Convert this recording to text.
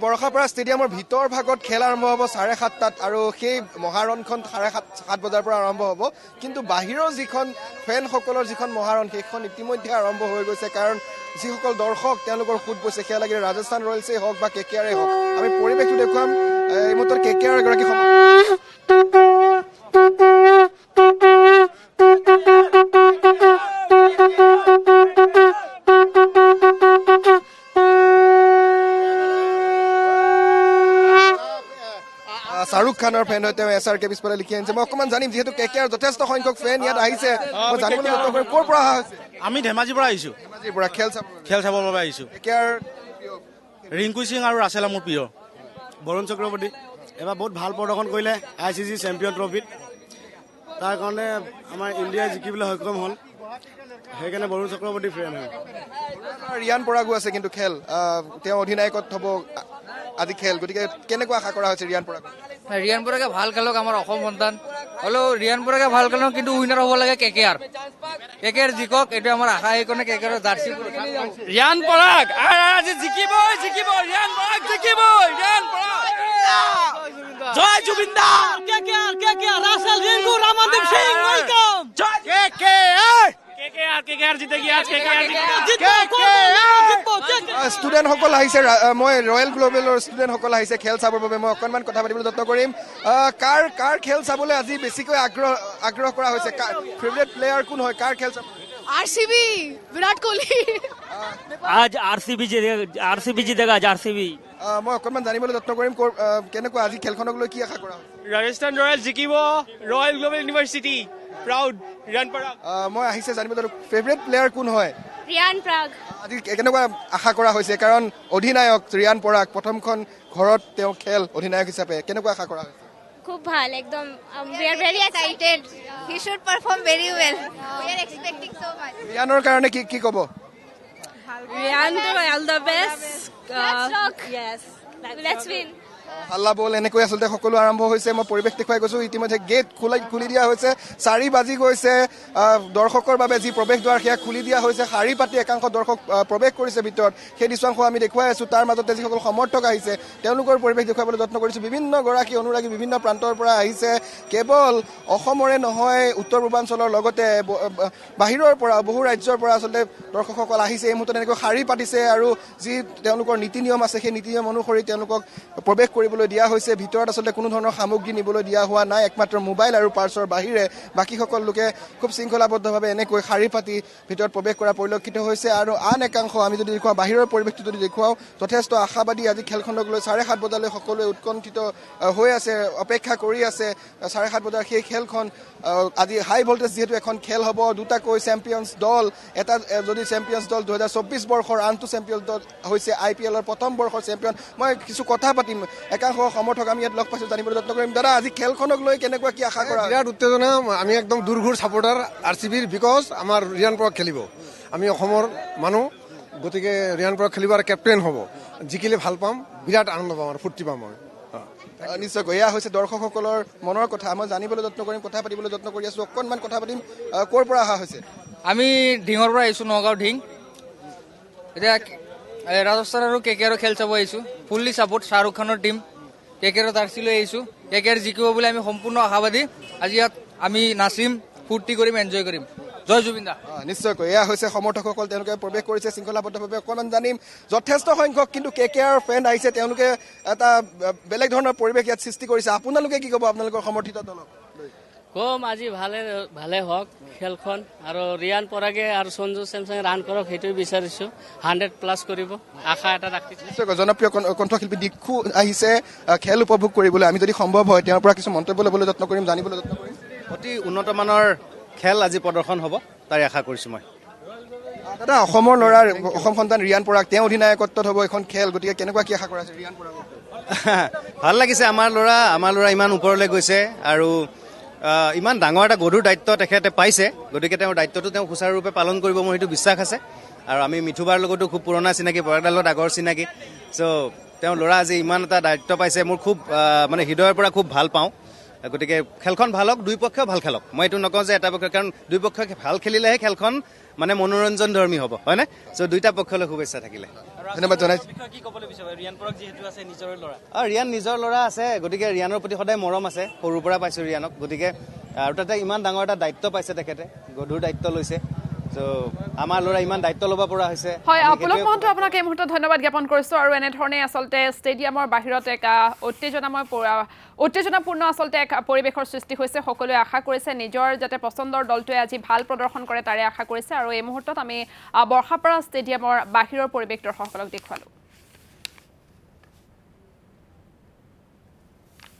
বৰষাপাৰা ষ্টেডিয়ামৰ ভিতৰ ভাগত খেল আৰম্ভ হ'ব 7:30 আৰু সেই মহাৰণখন 7:30 বজাৰ পৰা আৰম্ভ হ'ব কিন্তু বাহিৰৰ যিখন ফেনসকলৰ যিখন মহাৰণ সেইখন ইতিমধ্যে আৰম্ভ হৈ গৈছে কাৰণ যিসকল দৰ্শক তেওঁলোকৰ সোঁত বৈছে সেয়া লাগিলে ৰাজস্থান ৰয়েলছেই হওক বা কেকেআৰেই হওক আমি পৰিৱেশটো দেখুৱাম এই মুহূৰ্তত কেকেআৰৰ এগৰাকী শাহৰুখ খানৰ ফেন হয় তেওঁ SRK পিছফালে লিখি আনিছে মই অকণমান জানিম যিহেতু কেকেআৰ যথেষ্ট সংখ্যক ফেন ইয়াত আহিছে মই জানিবলৈ যত্ন কৰিম ক'ৰ পৰা অহা হৈছে আমি ধেমাজিৰ পৰা আহিছোঁ ধেমাজিৰ পৰা খেল চাবৰ বাবে আহিছোঁ কেকেআৰ ৰিংকু সিং আৰু ৰাছেল মোৰ প্ৰিয় বৰুণ চক্ৰৱৰ্তী এবাৰ বহুত ভাল প্ৰদৰ্শন কৰিলে ICC চেম্পিয়ন ট্ৰফিত তাৰ কাৰণে আমাৰ ইণ্ডিয়াই জিকিবলৈ সক্ষম হ'ল সেইকাৰণে বৰুণ চক্ৰৱৰ্তী ফ্ৰেণ্ড হয় ৰিয়ান পৰাগো আছে কিন্তু খেল তেওঁ অধিনায়কত হ'ব আজি খেল গতিকে কেনেকুৱা আশা কৰা হৈছে ৰিয়ান পৰাগক ৰিয়ান পৰাগে ভাল খেলক আমাৰ অসম সন্তান হ'লেও ৰিয়ান পৰাগে ভাল খেলক কিন্তু উইনাৰ হ'ব লাগে কেকেআৰ জিকক এইটো আমাৰ আশা সেইকাৰণে কেকেআৰ জাৰ্চি ৰিয়ান পৰাগ আজি জিকিবই ৰিয়ান পৰাগ জিকিবই ৰিয়ান পৰাগ জয় জুবিন্দা KKR Russell Rinku Ramandeep Singh welcome জয় কেকেআৰ জিতেগি আজ কেকেআৰ ষ্টুডেণ্টসকল আহিছে মই ৰয়েল গ্লোবেলৰ ষ্টুডেণ্টসকল আহিছে খেল চাবৰ বাবে মই অকণমান কথা পাতিবলৈ যত্ন কৰিম কাৰ খেল চাবলৈ আজি বেছিকৈ আগ্ৰহ কৰা হৈছে ফেভৰেট প্লেয়াৰ কোন হয় কাৰ খেল চাব RCB विराट कोहली आज RCB জিতেগা RCB মই অকণমান জানিবলৈ যত্ন কৰিম কেনেকুৱা আজি খেলখনক লৈ কি আশা কৰা ৰাজস্থান ৰয়েল জিকিব Royal Global University proud Riyan Parag মই আহিছে জানিবলৈ ফেভৰেট প্লেয়াৰ কোন হয় रियान प्राग আজি কেনেকুৱা আশা কৰা হৈছে কাৰণ অধিনায়ক ৰিয়ান পৰাগ প্ৰথমখন ঘৰত তেওঁ খেল অধিনায়ক হিচাপে কেনেকুৱা আশা কৰা হৈছে खूब ভাল একদম we are very excited he should perform very well we are expecting so much ৰিয়ানৰ কাৰণে কি ক'ব Riyan all the best let's rock yes let's win হাল্লা বল এনেকৈ আচলতে সকলো আৰম্ভ হৈছে মই পৰিৱেশ দেখুৱাই গৈছো ইতিমধ্যে গেট খুলি দিয়া হৈছে 4 বাজি গৈছে দৰ্শকৰ বাবে যি প্ৰৱেশ দ্বাৰ সেয়া খুলি দিয়া হৈছে শাৰী পাতি একাংশ দৰ্শক প্ৰৱেশ কৰিছে ভিতৰত সেই দৃশ্যাংশ আমি দেখুৱাই আছো তাৰ মাজতে যিসকল সমৰ্থক আহিছে তেওঁলোকৰ পৰিৱেশ দেখুৱাবলৈ যত্ন কৰিছো বিভিন্ন গৰাকী অনুৰাগী বিভিন্ন প্ৰান্তৰ পৰা আহিছে কেৱল অসমৰে নহয় উত্তৰ পূৰ্বাঞ্চলৰ লগতে বাহিৰৰ পৰা বহু ৰাজ্যৰ পৰা আচলতে দৰ্শকসকল আহিছে এই মুহূৰ্তত এনেকৈ শাৰী পাতিছে আৰু যি তেওঁলোকৰ নীতি নিয়ম আছে সেই নীতি নিয়ম অনুসৰি তেওঁলোকক প্ৰৱেশ কৰিবলৈ দিয়া হৈছে ভিতৰত আচলতে কোনো ধৰণৰ সামগ্ৰী নিবলৈ দিয়া হোৱা নাই একমাত্ৰ মোবাইল আৰু পাৰ্চৰ বাহিৰে বাকী সকল লোকে খুব শৃংখলাবদ্ধভাৱে এনেকৈ শাৰী পাতি ভিতৰত প্ৰৱেশ কৰা পৰিলক্ষিত হৈছে আৰু আন একাংশ আমি যদি দেখুৱাওঁ বাহিৰৰ পৰিৱেশটো যদি দেখুৱাওঁ যথেষ্ট আশাবাদী আজি খেলখনক লৈ 7:30 বজালৈ সকলোৱে উৎকণ্ঠিত হৈ আছে অপেক্ষা কৰি আছে 7:30 বজাৰ সেই খেলখন আজি হাই ভল্টেজ যিহেতু এখন খেল হ'ব দুটাকৈ চেম্পিয়নছ দল এটা যদি চেম্পিয়নছ দল 2024 বৰ্ষৰ আনটো চেম্পিয়ন দল হৈছে IPLৰ প্ৰথম বৰ্ষৰ চেম্পিয়ন মই কিছু কথা পাতিম একাংশ সমৰ্থক আমি ইয়াত লগ পাইছো জানিবলৈ যত্ন কৰিম দাদা আজি খেলখনক লৈ কেনেকুৱা কি আশা কৰা বিৰাট উত্তেজনা আমি একদম দূৰঘূৰ ছাপোৰ্টাৰ RCBৰ বিকজ আমাৰ ৰিয়ান পৰাগ খেলিব আমি অসমৰ মানুহ গতিকে ৰিয়ান পৰাগ খেলিব আৰু কেপ্টেইন হ'ব জিকিলে ভাল পাম বিৰাট আনন্দ পাম আৰু ফূৰ্তি পাম মই নিশ্চয়কৈ এয়া হৈছে দৰ্শকসকলৰ মনৰ কথা মই জানিবলৈ যত্ন কৰিম কথা পাতিবলৈ যত্ন কৰি আছো অকণমান কথা পাতিম ক'ৰ পৰা অহা হৈছে আমি ঢিঙৰ পৰা আহিছোঁ নগাঁও ঢিং এতিয়া ৰাজস্থান আৰু কেকেআৰৰ খেল চাব আহিছোঁ ফুল্লি ছাপোৰ্ট শ্বাহৰুখ খানৰ টীম কেকেআৰৰ জাৰ্চি লৈ আহিছোঁ কেকেআৰ জিকিব বুলি আমি সম্পূৰ্ণ আশাবাদী আজি ইয়াত আমি নাচিম ফূৰ্তি কৰিম এনজয় কৰিম জয় জুবিন্দা নিশ্চয়কৈ এয়া হৈছে সমৰ্থকসকল তেওঁলোকে প্ৰৱেশ কৰিছে শৃংখলাবদ্ধভাৱে অকণমান জানিম যথেষ্ট সংখ্যক কিন্তু কেকেআৰ ফেন আহিছে তেওঁলোকে এটা বেলেগ ধৰণৰ পৰিৱেশ ইয়াত সৃষ্টি কৰিছে আপোনালোকে কি ক'ব আপোনালোকৰ সমৰ্থিত দলক কম আজি ভালে হওক খেলখন আৰু ৰিয়ান পৰাগে আৰু সঞ্জু চেমচাং ৰান কৰক সেইটোৱে বিচাৰিছোঁ 100+ কৰিব আশা এটা ৰাখিছোঁ নিশ্চয়কৈ জনপ্ৰিয় কণ্ঠশিল্পী দীক্ষু আহিছে খেল উপভোগ কৰিবলৈ আমি যদি সম্ভৱ হয় তেওঁৰ পৰা কিছু মন্তব্য ল'বলৈ যত্ন কৰিম জানিবলৈ যত্ন কৰিম অতি উন্নত মানৰ খেল আজি প্ৰদৰ্শন হ'ব তাৰে আশা কৰিছোঁ মই দাদা অসমৰ ল'ৰাৰ অসম সন্তান ৰিয়ান পৰাগ তেওঁ অধিনায়কত্বত হ'ব এখন খেল গতিকে কেনেকুৱা কি আশা কৰা আছে ৰিয়ান পৰাগক ভাল লাগিছে আমাৰ ল'ৰা ইমান ওপৰলৈ গৈছে আৰু ইমান ডাঙৰ এটা গধুৰ দায়িত্ব তেখেতে পাইছে গতিকে তেওঁৰ দায়িত্বটো তেওঁ সুচাৰুৰূপে পালন কৰিব মোৰ সেইটো বিশ্বাস আছে আৰু আমি মিঠুবাৰ লগতো খুব পুৰণা চিনাকি পৰাগদাৰ লগত আগৰ চিনাকি চ' তেওঁ ল'ৰা আজি ইমান এটা দায়িত্ব পাইছে মোৰ খুব মানে হৃদয়ৰ পৰা খুব ভাল পাওঁ গতিকে খেলখন ভাল হওক, দুই পক্ষেও ভাল খেলক। মই এইটো নকওঁ যে এটা পক্ষ, কাৰণ দুই পক্ষই ভাল খেলিলেহে খেলখন মানে মনোৰঞ্জন ধৰ্মী হ'ব, হয়নে? চ' দুইটা পক্ষলৈ শুভেচ্ছা থাকিলে। ধন্যবাদ জনাইছোঁ। কি ক'বলৈ বিচাৰে ৰিয়ান পৰাগ যিহেতু আছে নিজৰে ল'ৰা? ৰিয়ান নিজৰ ল'ৰা আছে, গতিকে ৰিয়ানৰ প্ৰতি সদায় মৰম আছে, সৰুৰ পৰা পাইছোঁ ৰিয়ানক। গতিকে আৰু তাতে ইমান ডাঙৰ এটা দায়িত্ব পাইছে তেখেতে, গধুৰ দায়িত্ব লৈছে। চ' আমাৰ ল'ৰা ইমান দায়িত্ব ল'ব পৰা হৈছে। হয়, পুলক মহন্ত আপোনাক এই মুহূৰ্তত ধন্যবাদ জ্ঞাপন কৰিছোঁ। আৰু এনেধৰণে আচলতে ষ্টেডিয়ামৰ বাহিৰত এক উত্তেজনাপূৰ্ণ আচলতে এক পৰিৱেশৰ সৃষ্টি হৈছে। সকলোৱে আশা কৰিছে নিজৰ যাতে পচন্দৰ দলটোৱে আজি ভাল প্ৰদৰ্শন কৰে তাৰে আশা কৰিছে। আৰু এই মুহূৰ্তত আমি বৰ্ষাপাৰা ষ্টেডিয়ামৰ বাহিৰৰ পৰিৱেশ দৰ্শকসকলক দেখুৱালোঁ।